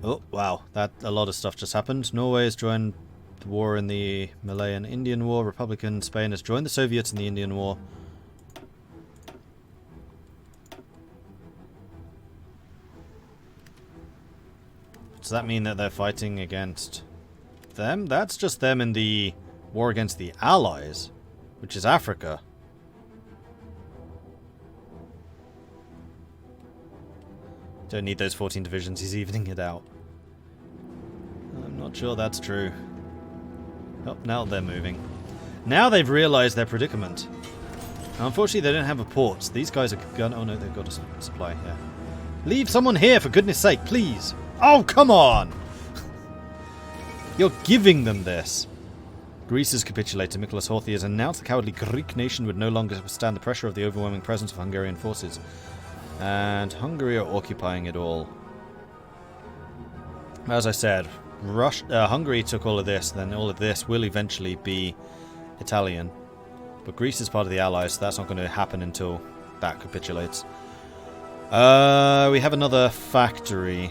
Oh, wow. That a lot of stuff just happened. Norway has joined the war in the Malayan Indian War. Republican Spain has joined the Soviets in the Indian War. Does that mean that they're fighting against them? That's just them in the war against the Allies, which is Africa. Don't need those 14 divisions, he's evening it out. I'm not sure that's true. Oh, now they're moving. Now they've realized their predicament. Now, unfortunately, they don't have a port. These guys are going... Oh no, they've got a supply, yeah. Leave someone here, for goodness sake, please! Oh, come on! You're giving them this. Greece has capitulated. Nicholas Horthy has announced the cowardly Greek nation would no longer withstand the pressure of the overwhelming presence of Hungarian forces. And Hungary are occupying it all. As I said, Hungary took all of this, then all of this will eventually be Italian. But Greece is part of the Allies, so that's not going to happen until that capitulates. We have another factory.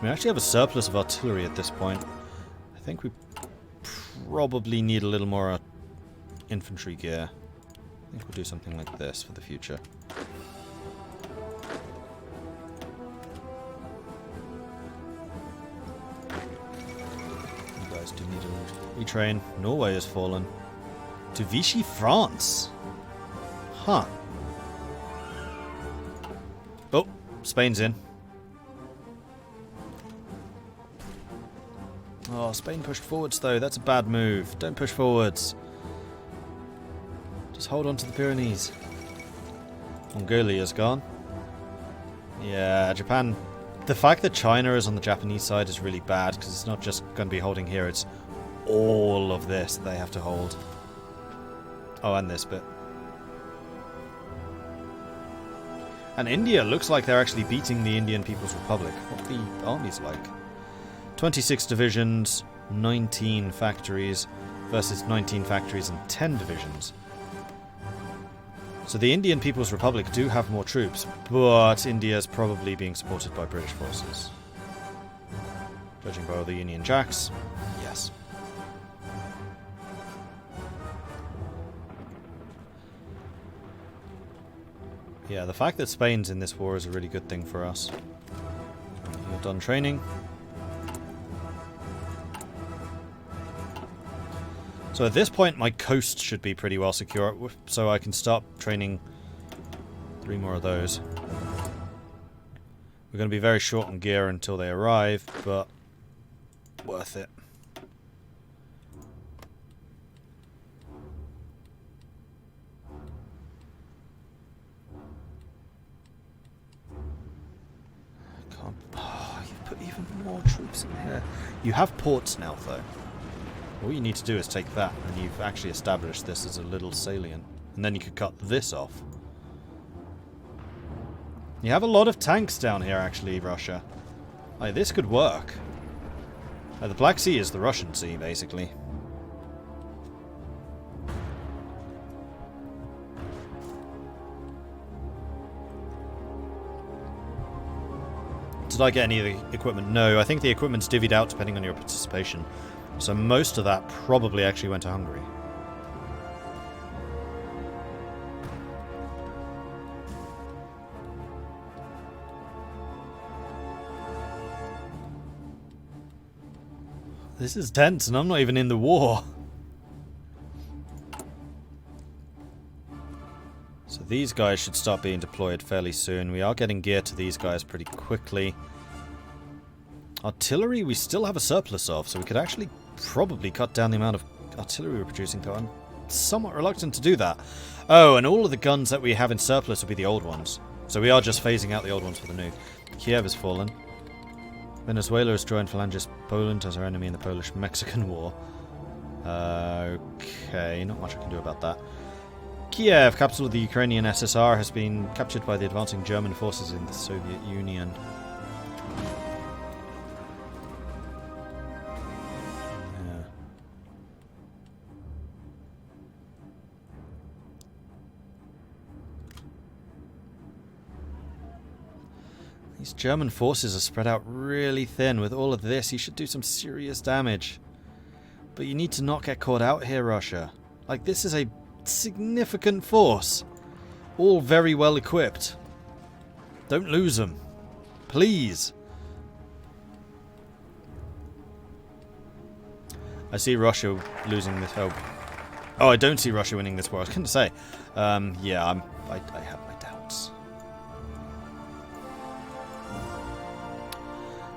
We actually have a surplus of artillery at this point. I think we probably need a little more infantry gear. I think we'll do something like this for the future. You guys do need a retrain. Norway has fallen. To Vichy, France. Huh. Oh, Spain's in. Oh, Spain pushed forwards though. That's a bad move. Don't push forwards. Just hold on to the Pyrenees. Mongolia's gone. Yeah, Japan. The fact that China is on the Japanese side is really bad because it's not just going to be holding here. It's all of this they have to hold. Oh, and this bit. And India looks like they're actually beating the Indian People's Republic. What the army's like. 26 divisions, 19 factories versus 19 factories and 10 divisions. So the Indian People's Republic do have more troops, but India's probably being supported by British forces. Judging by all the Union Jacks, yes. Yeah, the fact that Spain's in this war is a really good thing for us. You're done training. So at this point, my coast should be pretty well secure, so I can start training 3 more of those. We're going to be very short on gear until they arrive, but worth it. Can't... Oh, you've put even more troops in here. You have ports now, though. All you need to do is take that, and you've actually established this as a little salient. And then you could cut this off. You have a lot of tanks down here, actually, Russia. Like, this could work. The Black Sea is the Russian Sea, basically. Did I get any of the equipment? No, I think the equipment's divvied out depending on your participation. So most of that probably actually went to Hungary. This is tense and I'm not even in the war. So these guys should start being deployed fairly soon. We are getting gear to these guys pretty quickly. Artillery we still have a surplus of, so we could actually probably cut down the amount of artillery we're producing, though I'm somewhat reluctant to do that. Oh, and all of the guns that we have in surplus will be the old ones. So we are just phasing out the old ones for the new. Kiev has fallen. Venezuela has joined Phalanges Poland as our enemy in the Polish-Mexican War. Okay, not much I can do about that. Kiev, capital of the Ukrainian SSR, has been captured by the advancing German forces in the Soviet Union. These German forces are spread out really thin. With all of this, he should do some serious damage. But you need to not get caught out here, Russia. Like, this is a significant force. All very well equipped. Don't lose them. Please. I see Russia losing this. Oh, I don't see Russia winning this war. I was going to say. Yeah, I have my doubts.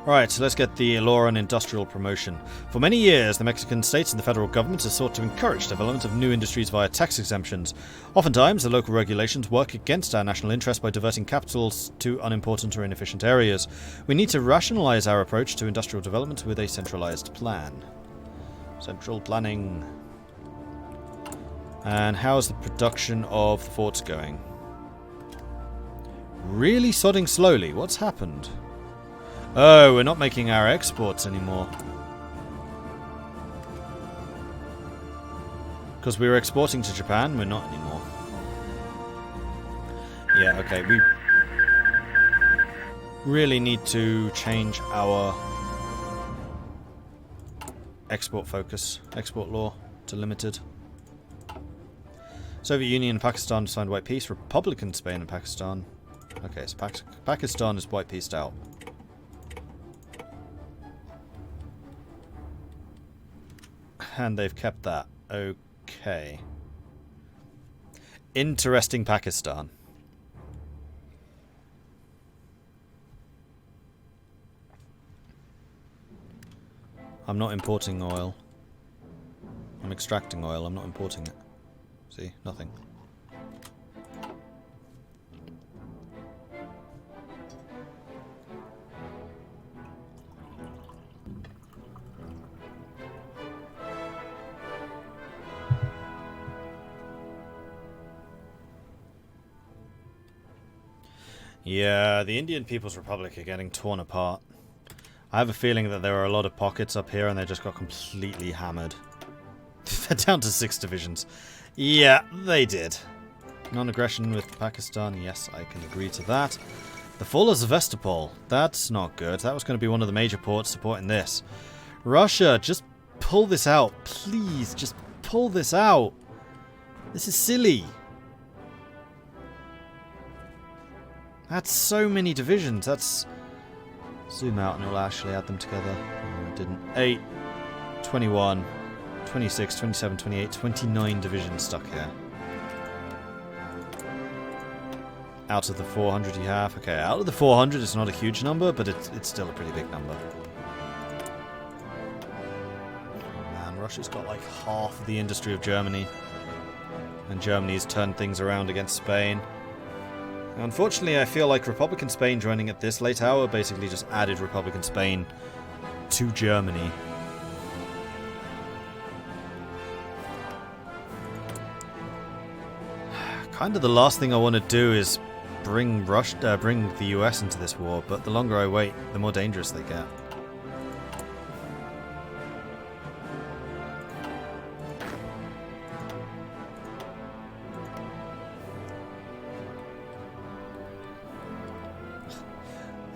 Right, so let's get the law on industrial promotion. For many years, the Mexican states and the federal government have sought to encourage development of new industries via tax exemptions. Oftentimes, the local regulations work against our national interest by diverting capitals to unimportant or inefficient areas. We need to rationalize our approach to industrial development with a centralized plan. Central planning. And how's the production of the forts going? Really sodding slowly. What's happened? Oh, we're not making our exports anymore. Because we were exporting to Japan, we're not anymore. Yeah, okay, we really need to change our export focus, export law to limited. Soviet Union and Pakistan signed white peace. Republican Spain and Pakistan. Okay, so Pakistan is white peaced out. And they've kept that. Okay. Interesting Pakistan. I'm not importing oil. I'm extracting oil, I'm not importing it. See? Nothing. Yeah, the Indian People's Republic are getting torn apart. I have a feeling that there are a lot of pockets up here and they just got completely hammered. They're down to 6 divisions. Yeah, they did. Non-aggression with Pakistan, yes, I can agree to that. The fall of Sevastopol, that's not good. That was going to be one of the major ports supporting this. Russia, just pull this out. Please, just pull this out. This is silly. That's so many divisions. That's... Zoom out and it'll actually add them together. No, it didn't. 8, 21, 26, 27, 28, 29 divisions stuck here. Out of the 400 you have. Okay, out of the 400 it's not a huge number, but it's still a pretty big number. Man, Russia's got like half of the industry of Germany. And Germany's turned things around against Spain. Unfortunately, I feel like Republican Spain joining at this late hour basically just added Republican Spain to Germany. Kind of the last thing I want to do is bring the US into this war, but the longer I wait, the more dangerous they get.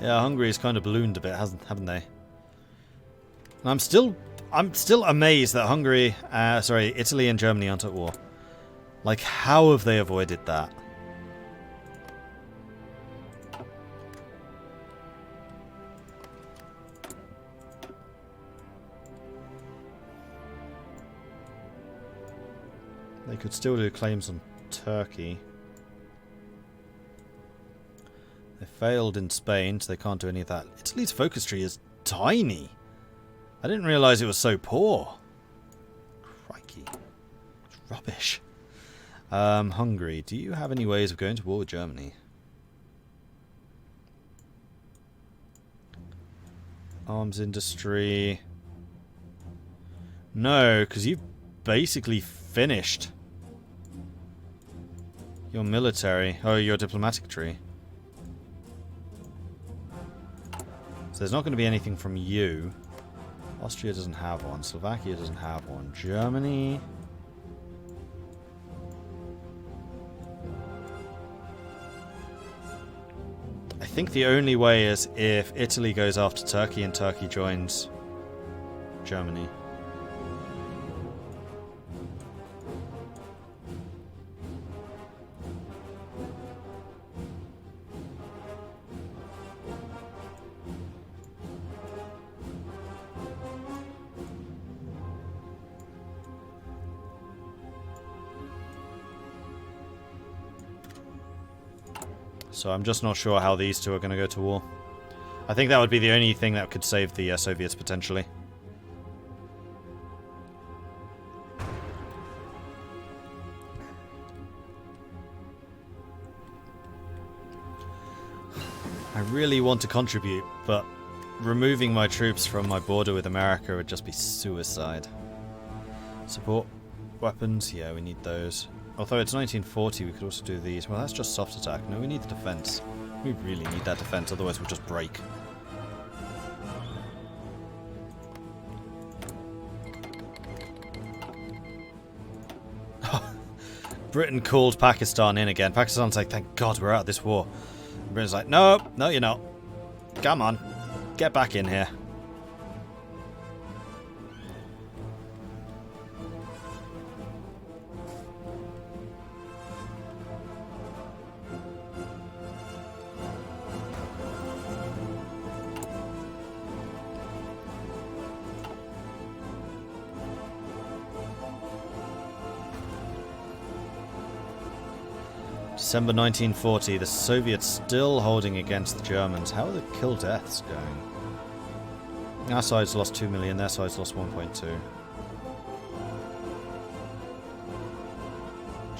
Yeah, Hungary's kind of ballooned a bit, haven't they? And I'm still amazed that Italy and Germany aren't at war. Like, how have they avoided that? They could still do claims on Turkey. They failed in Spain, so they can't do any of that. Italy's focus tree is tiny. I didn't realise it was so poor. Crikey. It's rubbish. Hungary, do you have any ways of going to war with Germany? Arms industry. No, because you've basically finished your military. Oh, your diplomatic tree. So there's not going to be anything from you. Austria doesn't have one. Slovakia doesn't have one. Germany. I think the only way is if Italy goes after Turkey and Turkey joins Germany. So I'm just not sure how these two are going to go to war. I think that would be the only thing that could save the Soviets potentially. I really want to contribute, but removing my troops from my border with America would just be suicide. Support weapons, yeah, we need those. Although it's 1940, we could also do these. Well, that's just soft attack. No, we need the defense. We really need that defense, otherwise we'll just break. Britain called Pakistan in again. Pakistan's like, thank God we're out of this war. And Britain's like, no, no you're not. Come on, get back in here. December 1940, the Soviets still holding against the Germans. How are the kill deaths going? Our side's lost 2 million, their side's lost 1.2.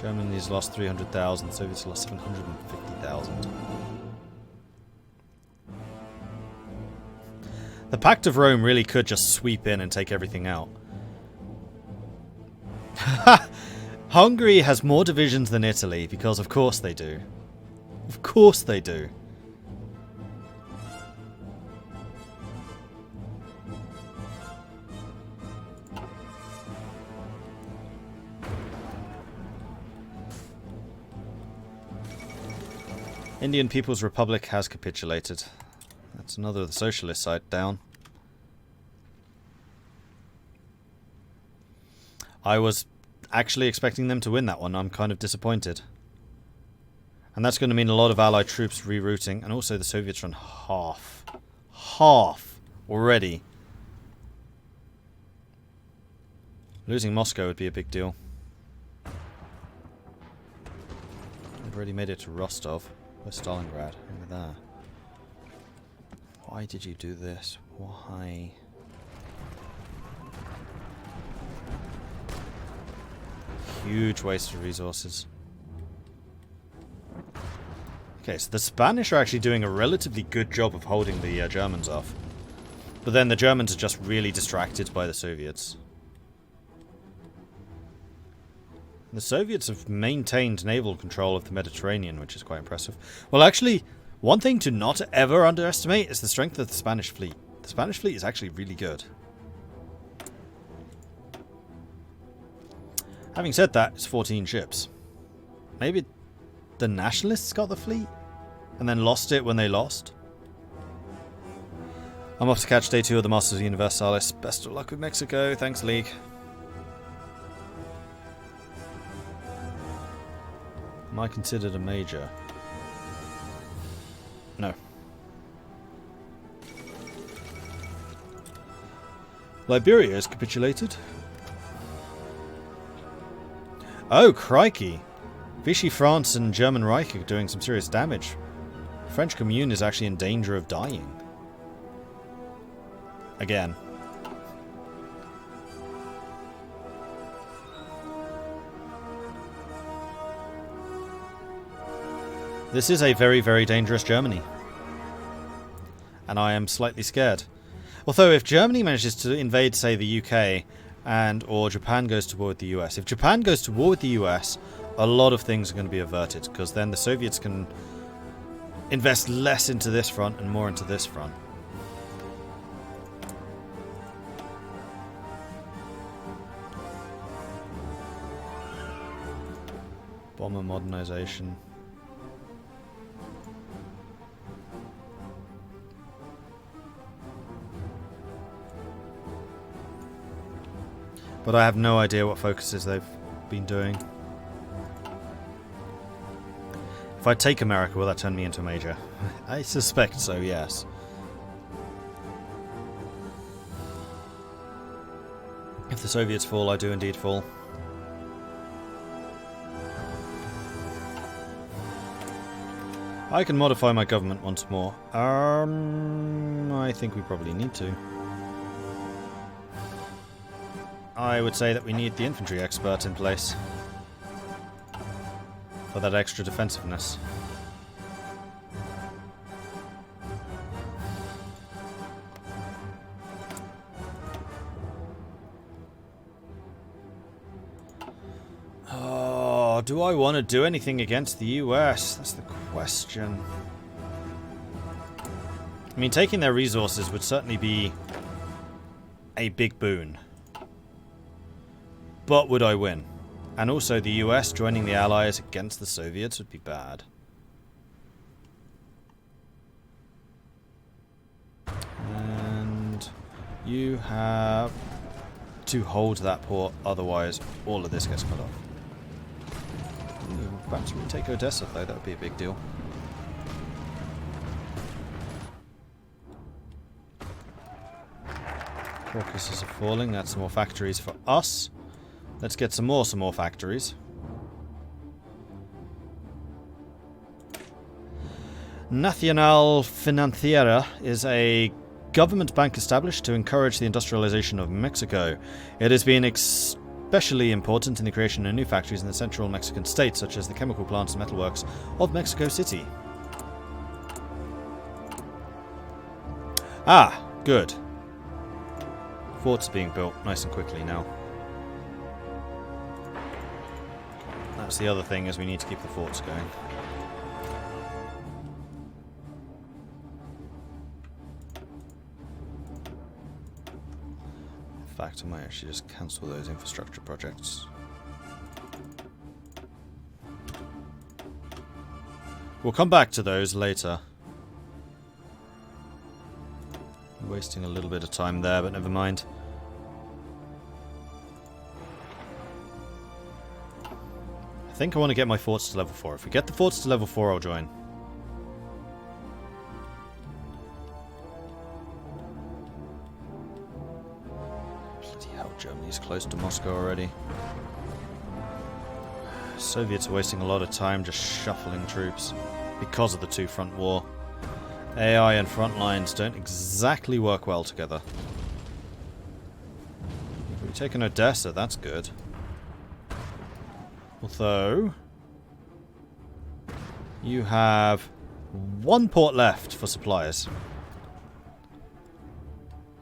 Germany's lost 300,000, Soviets lost 750,000. The Pact of Rome really could just sweep in and take everything out. Hungary has more divisions than Italy, because of course they do. Of course they do. Indian People's Republic has capitulated. That's another of the socialist side down. I was actually expecting them to win that one. I'm kind of disappointed. And that's going to mean a lot of Allied troops rerouting. And also the Soviets run half. Half already. Losing Moscow would be a big deal. I've already made it to Rostov. Where's Stalingrad? Over there. Why did you do this? Why? Huge waste of resources. Okay, so the Spanish are actually doing a relatively good job of holding the Germans off. But then the Germans are just really distracted by the Soviets. The Soviets have maintained naval control of the Mediterranean, which is quite impressive. Well, actually, one thing to not ever underestimate is the strength of the Spanish fleet. The Spanish fleet is actually really good. Having said that, it's 14 ships. Maybe the nationalists got the fleet and then lost it when they lost. I'm off to catch day 2 of the Masters Universalis. Best of luck with Mexico. Thanks, League. Am I considered a major? No. Liberia has capitulated. Oh, crikey. Vichy France and German Reich are doing some serious damage. The French Commune is actually in danger of dying. Again. This is a very, very dangerous Germany. And I am slightly scared. Although if Germany manages to invade, say, the UK, or Japan goes to war with the US. If Japan goes to war with the US, a lot of things are going to be averted, because then the Soviets can invest less into this front and more into this front. Bomber modernization. But I have no idea what focuses they've been doing. If I take America, will that turn me into a major? I suspect so, yes. If the Soviets fall, I do indeed fall. I can modify my government once more. I think we probably need to. I would say that we need the infantry expert in place for that extra defensiveness. Oh, do I want to do anything against the US? That's the question. I mean, taking their resources would certainly be a big boon. But would I win? And also the US joining the Allies against the Soviets would be bad. And you have to hold that port, otherwise all of this gets cut off. Ooh, perhaps we take Odessa though, that would be a big deal. Caucasus are falling, that's some more factories for us. Let's get some more factories. Nacional Financiera is a government bank established to encourage the industrialization of Mexico. It has been especially important in the creation of new factories in the central Mexican states, such as the chemical plants and metalworks of Mexico City. Ah, good. Forts being built nice and quickly now. That's the other thing, is we need to keep the forts going. In fact, I might actually just cancel those infrastructure projects. We'll come back to those later. I'm wasting a little bit of time there, but never mind. I think I want to get my forts to level 4. If we get the forts to level 4, I'll join. Bloody hell, Germany's close to Moscow already. Soviets are wasting a lot of time just shuffling troops because of the two-front war. AI and front lines don't exactly work well together. If we take an Odessa, that's good. Although, you have one port left for supplies.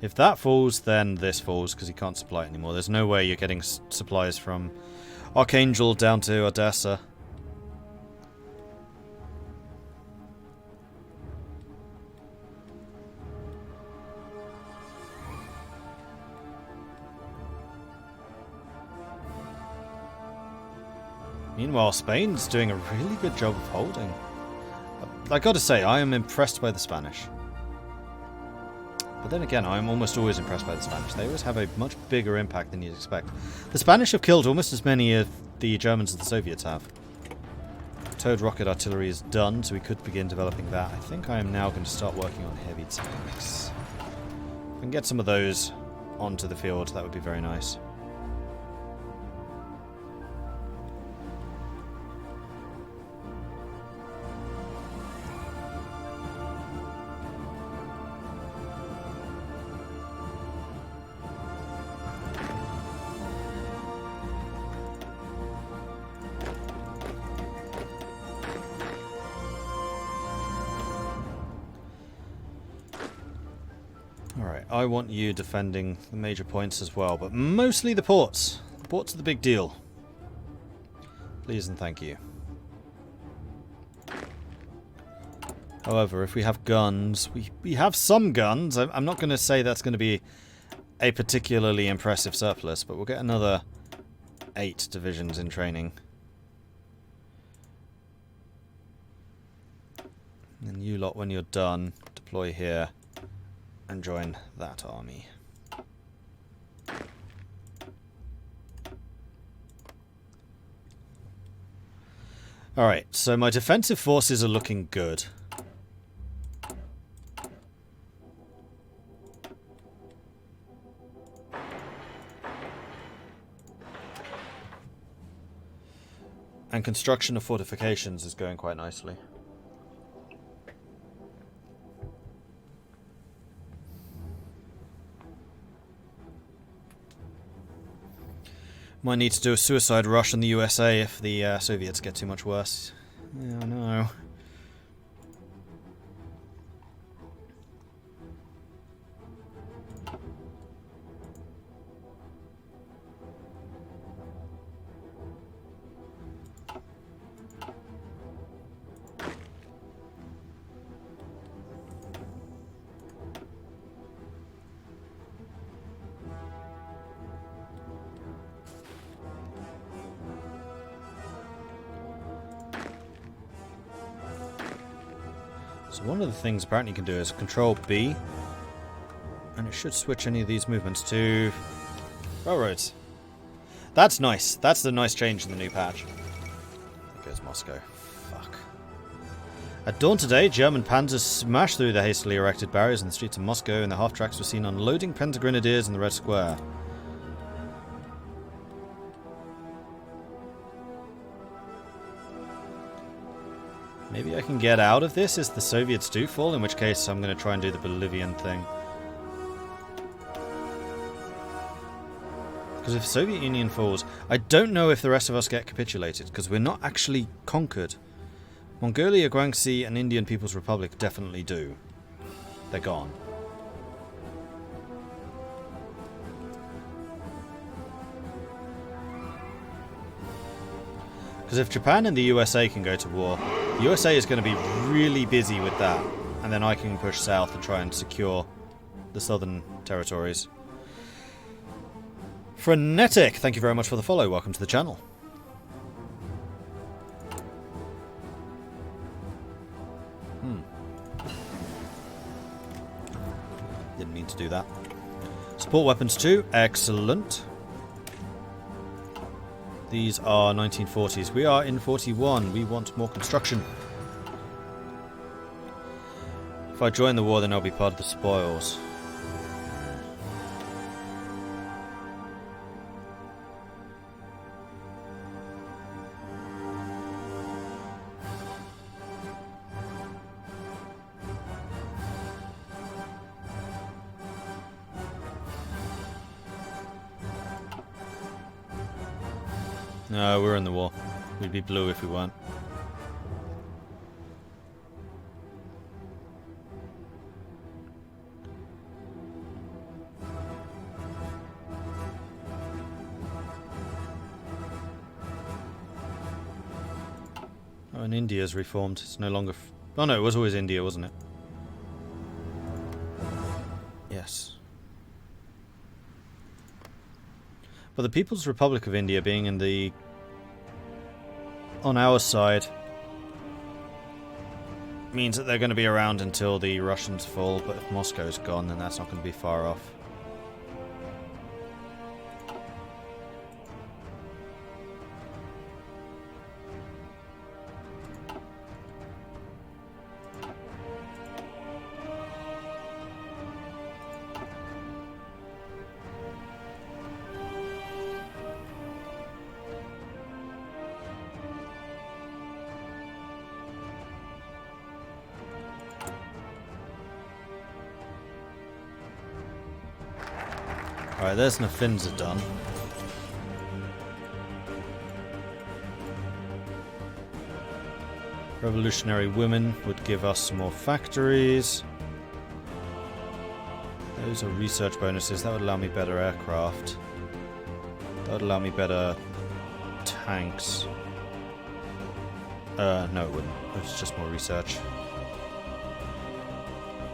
If that falls, then this falls, because he can't supply it anymore. There's no way you're getting supplies from Archangel down to Odessa. Meanwhile, Spain's doing a really good job of holding. I gotta say, I am impressed by the Spanish. But then again, I'm almost always impressed by the Spanish. They always have a much bigger impact than you'd expect. The Spanish have killed almost as many as the Germans and the Soviets have. Towed rocket artillery is done, so we could begin developing that. I think I am now going to start working on heavy tanks. If I can get some of those onto the field, that would be very nice. Alright, I want you defending the major points as well, but mostly the ports. The ports are the big deal. Please and thank you. However, if we have guns, we have some guns. I'm not going to say that's going to be a particularly impressive surplus, but we'll get another 8 divisions in training. And you lot, when you're done, deploy here and join that army. Alright, so my defensive forces are looking good. And construction of fortifications is going quite nicely. Might need to do a suicide rush on the USA if the Soviets get too much worse. Yeah, I know. So one of the things apparently you can do is Control B, and it should switch any of these movements to railroads. That's nice. That's the nice change in the new patch. There goes Moscow. Fuck. At dawn today, German panzers smashed through the hastily erected barriers in the streets of Moscow, and the half-tracks were seen unloading Pentagrenadiers in the Red Square. Maybe I can get out of this if the Soviets do fall, in which case I'm going to try and do the Bolivian thing. Because if the Soviet Union falls, I don't know if the rest of us get capitulated, because we're not actually conquered. Mongolia, Guangxi, and Indian People's Republic definitely do. They're gone. Because if Japan and the USA can go to war, the USA is going to be really busy with that, and then I can push south and try and secure the southern territories. Frenetic, thank you very much for the follow. Welcome to the channel. Didn't mean to do that. Support weapons too, excellent. These are 1940s. We are in 41. We want more construction. If I join the war, then I'll be part of the spoils. No, we're in the war. We'd be blue if we weren't. Oh, and India's reformed. It's no longer... Oh no, it was always India, wasn't it? Yes. But the People's Republic of India being in the... on our side means that they're going to be around until the Russians fall, but if Moscow's gone, then that's not going to be far off. Alright, there's Nafinza done. Revolutionary Women would give us some more factories. Those are research bonuses. That would allow me better aircraft. That would allow me better tanks. No, it wouldn't. It's just more research.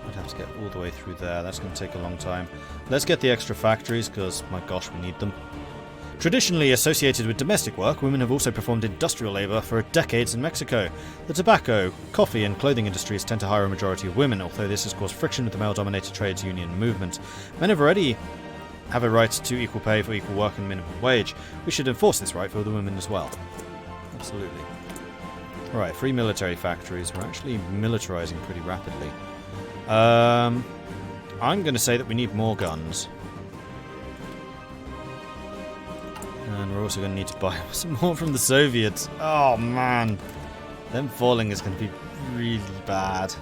I'd have to get all the way through there. That's going to take a long time. Let's get the extra factories, because, my gosh, we need them. Traditionally associated with domestic work, women have also performed industrial labor for decades in Mexico. The tobacco, coffee, and clothing industries tend to hire a majority of women, although this has caused friction with the male-dominated trades union movement. Men have already have a right to equal pay for equal work and minimum wage. We should enforce this right for the women as well. Absolutely. Right, 3 military factories. We're actually militarizing pretty rapidly. I'm going to say that we need more guns. And we're also going to need to buy some more from the Soviets. Oh, man. Them falling is going to be really bad.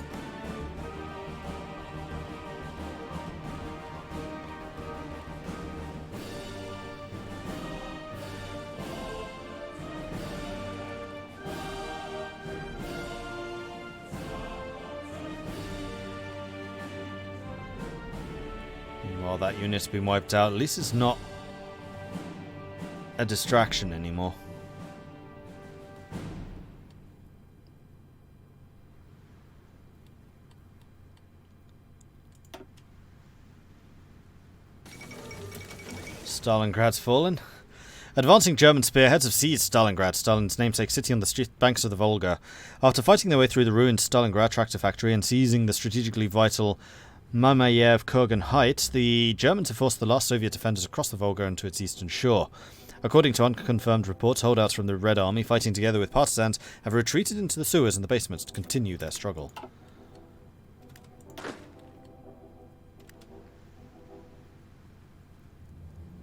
While that unit's been wiped out, at least it's not a distraction anymore. Stalingrad's fallen. Advancing German spearheads have seized Stalingrad, Stalin's namesake city on the street banks of the Volga. After fighting their way through the ruined Stalingrad tractor factory and seizing the strategically vital Mamayev-Kurgan Heights, the Germans have forced the last Soviet defenders across the Volga into its eastern shore. According to unconfirmed reports, holdouts from the Red Army, fighting together with partisans, have retreated into the sewers and the basements to continue their struggle.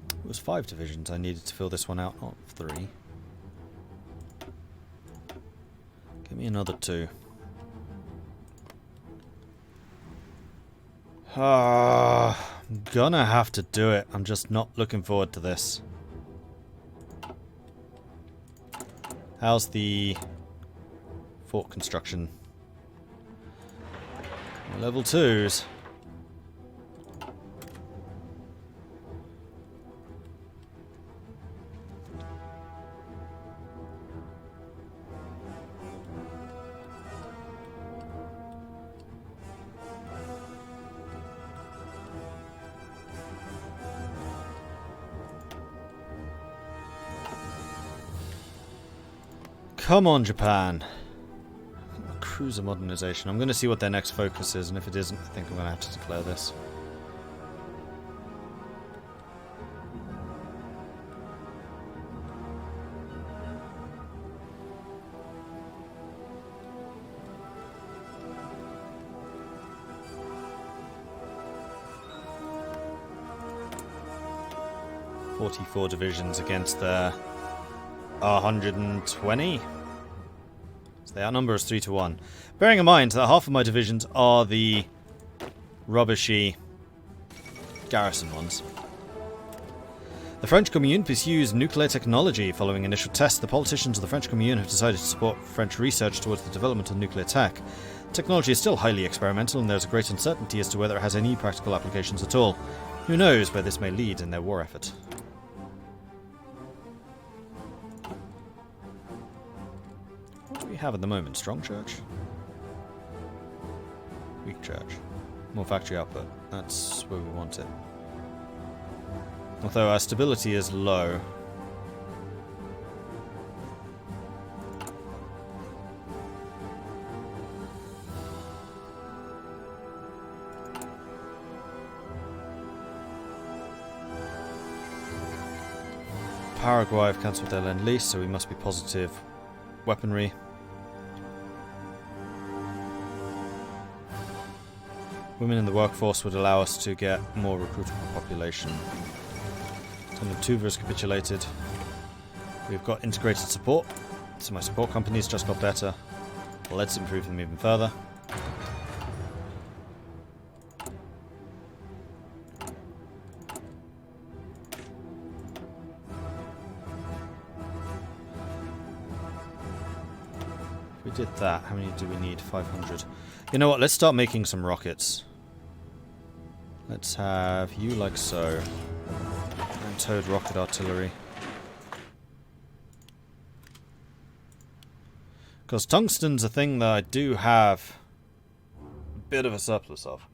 It was 5 divisions I needed to fill this one out, not 3. Give me another 2. I'm gonna have to do it. I'm just not looking forward to this. How's the fort construction? Level 2s. Come on, Japan. Cruiser modernization. I'm going to see what their next focus is, and if it isn't, I think I'm going to have to declare this. "44 divisions against their 120. So they outnumber us 3-1. Bearing in mind that half of my divisions are the rubbishy garrison ones. The French Commune pursues nuclear technology. Following initial tests, the politicians of the French Commune have decided to support French research towards the development of nuclear tech. Technology is still highly experimental, and there's a great uncertainty as to whether it has any practical applications at all. Who knows where this may lead in their war effort." We have at the moment strong church, weak church, more factory output. That's where we want it. Although our stability is low. Paraguay have cancelled their Lend-Lease, so we must be positive weaponry. Women in the workforce would allow us to get more recruitable population. Tuva has capitulated. We've got integrated support, so my support company's just got better. Let's improve them even further. If we did that, how many do we need? 500. You know what, let's start making some rockets. Let's have you like so. And towed rocket artillery. Because tungsten's a thing that I do have a bit of a surplus of.